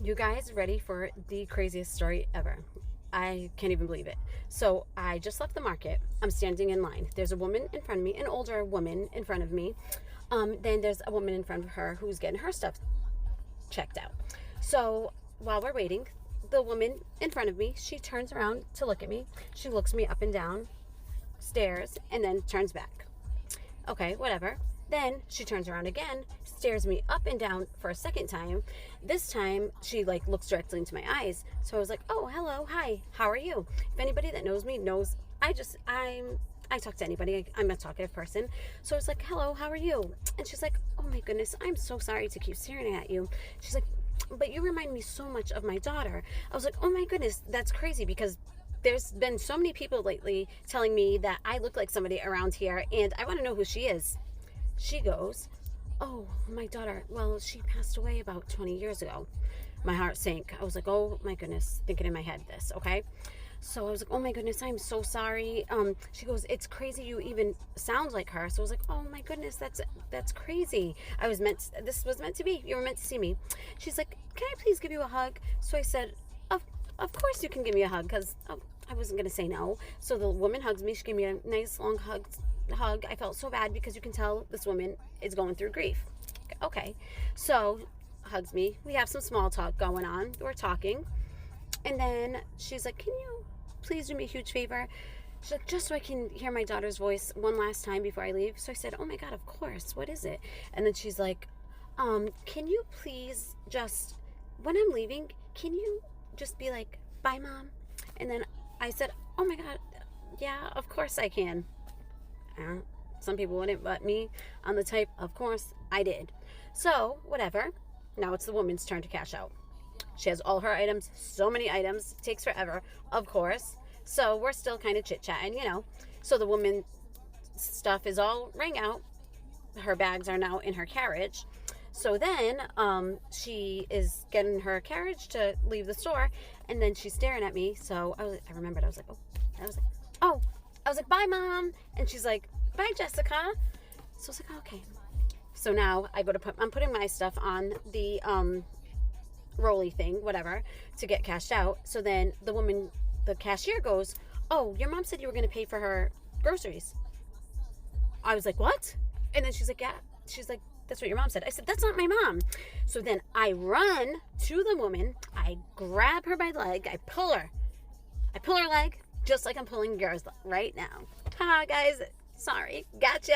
You guys ready for the craziest story ever? I can't even believe it. So I just left the market. I'm standing in line. There's a woman in front of me, an older woman in front of me. Then there's a woman in front of her who's getting her stuff checked out. So while we're waiting, the woman in front of me, she turns around to look at me. She looks me up and down, stares, and then turns back. Okay, whatever. Then she turns around again, stares me up and down for a second time. This time she like looks directly into my eyes. So I was like, "Oh, hello, hi, how are you?" If anybody that knows me knows, I talk to anybody. I'm a talkative person. So I was like, "Hello, how are you?" And she's like, "Oh my goodness, I'm so sorry to keep staring at you." She's like, "But you remind me so much of my daughter." I was like, "Oh my goodness, that's crazy because there's been so many people lately telling me that I look like somebody around here and I want to know who she is." She goes, "Oh, my daughter, well, she passed away about 20 years ago." My heart sank. I was like, "Oh my goodness," thinking in my head this, okay? So I was like, "Oh my goodness, I'm so sorry." She goes, "It's crazy you even sound like her." So I was like, "Oh my goodness, that's crazy. This was meant to be. You were meant to see me." She's like, "Can I please give you a hug?" So I said, of course you can give me a hug, because I wasn't going to say no. So the woman hugs me. She gave me a nice long hug. I felt so bad because you can tell this woman is going through grief. Okay. So hugs me. We have some small talk going on. We're talking. And then she's like, "Can you please do me a huge favor?" She's like, "Just so I can hear my daughter's voice one last time before I leave." So I said, "Oh my God, of course. What is it?" And then she's like, "Can you please just, when I'm leaving, can you just be like, 'Bye, Mom'?" And then I said, "Oh my God, yeah, of course I can." Some people wouldn't, but me, I'm the type, of course I did. So, whatever. Now it's the woman's turn to cash out. She has all her items, so many items, takes forever, of course. So we're still kind of chit-chatting. So the woman's stuff is all rang out. Her bags are now in her carriage. So then she is getting her carriage to leave the store, and then she's staring at me. So I remembered. I was like, "Oh." I was like, "Bye, Mom." And she's like, "Bye, Jessica." So I was like, "Okay." So now I'm putting my stuff on the rolly thing, whatever, to get cashed out. So then the cashier goes, "Oh, your mom said you were going to pay for her groceries." I was like, "What?" And then she's like, "Yeah." She's like, "That's what your mom said." I said, "That's not my mom." So then I run to the woman. I grab her by the leg. I pull her leg just like I'm pulling yours right now. Haha, guys. Sorry. Gotcha.